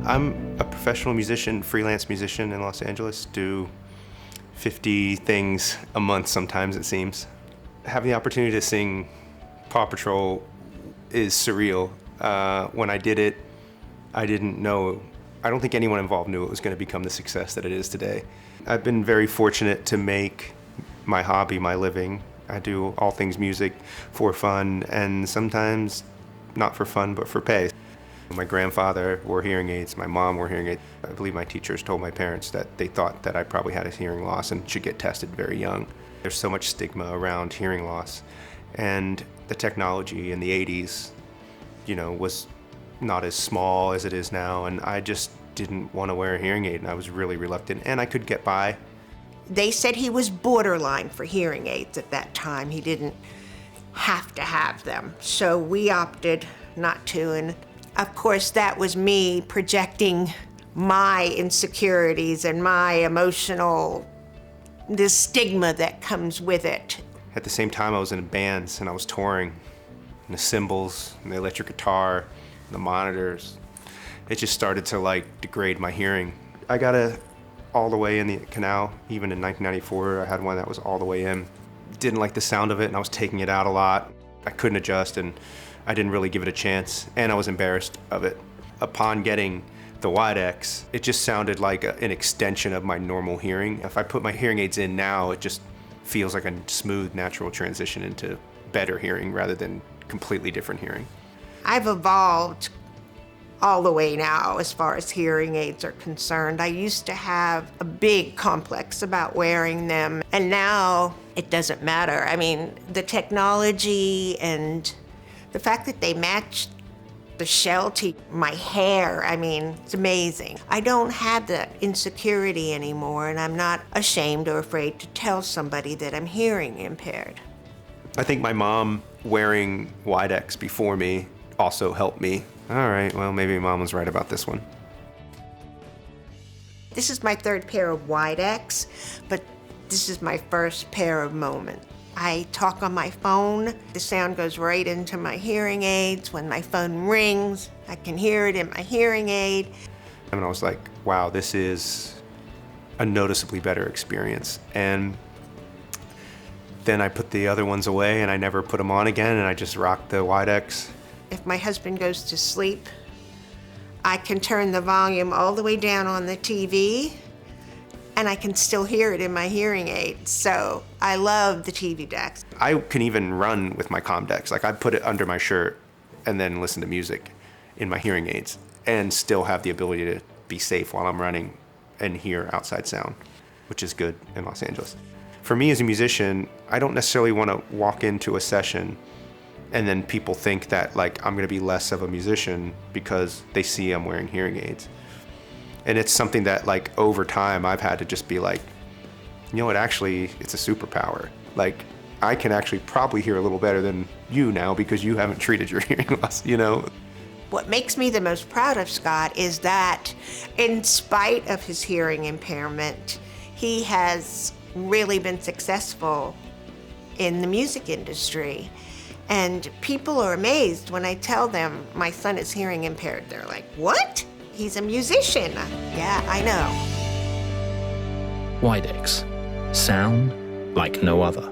I'm a professional musician, freelance musician in Los Angeles, do 50 things a month sometimes, it seems. Having the opportunity to sing Paw Patrol is surreal. When I did it, I don't think anyone involved knew it was going to become the success that it is today. I've been very fortunate to make my hobby my living. I do all things music for fun, and sometimes not for fun, but for pay. My grandfather wore hearing aids, my mom wore hearing aids. I believe my teachers told my parents that they thought that I probably had a hearing loss and should get tested very young. There's so much stigma around hearing loss, and the technology in the 80s, was not as small as it is now, and I just didn't want to wear a hearing aid, and I was really reluctant, and I could get by. They said he was borderline for hearing aids at that time. He didn't have to have them, so we opted not to, and of course that was me projecting my insecurities and my the stigma that comes with it. At the same time, I was in bands and I was touring, and the cymbals, and the electric guitar, the monitors. It just started to degrade my hearing. I got all the way in the canal. Even in 1994, I had one that was all the way in. Didn't like the sound of it, and I was taking it out a lot. I couldn't adjust, and I didn't really give it a chance, and I was embarrassed of it. Upon getting the Widex, it just sounded like an extension of my normal hearing. If I put my hearing aids in now, it just feels like a smooth, natural transition into better hearing rather than completely different hearing. I've evolved all the way now as far as hearing aids are concerned. I used to have a big complex about wearing them, and now it doesn't matter. I mean, the technology and the fact that they match the shell to my hair, it's amazing. I don't have that insecurity anymore, and I'm not ashamed or afraid to tell somebody that I'm hearing impaired. I think my mom wearing Widex before me also helped me. All right, well, maybe Mom was right about this one. This is my third pair of Widex, but this is my first pair of Moment. I talk on my phone. The sound goes right into my hearing aids. When my phone rings, I can hear it in my hearing aid. And I was like, wow, this is a noticeably better experience. And then I put the other ones away, and I never put them on again, and I just rocked the Widex. If my husband goes to sleep, I can turn the volume all the way down on the TV, and I can still hear it in my hearing aid. So I love the TV decks. I can even run with my comm decks. I put it under my shirt and then listen to music in my hearing aids and still have the ability to be safe while I'm running and hear outside sound, which is good in Los Angeles. For me as a musician, I don't necessarily want to walk into a session and then people think that I'm going to be less of a musician because they see I'm wearing hearing aids. And it's something that over time I've had to just be actually it's a superpower. I can actually probably hear a little better than you now because you haven't treated your hearing loss, What makes me the most proud of Scott is that in spite of his hearing impairment, he has really been successful in the music industry. And people are amazed when I tell them my son is hearing impaired. They're like, what? He's a musician. Yeah, I know. Widex. Sound like no other.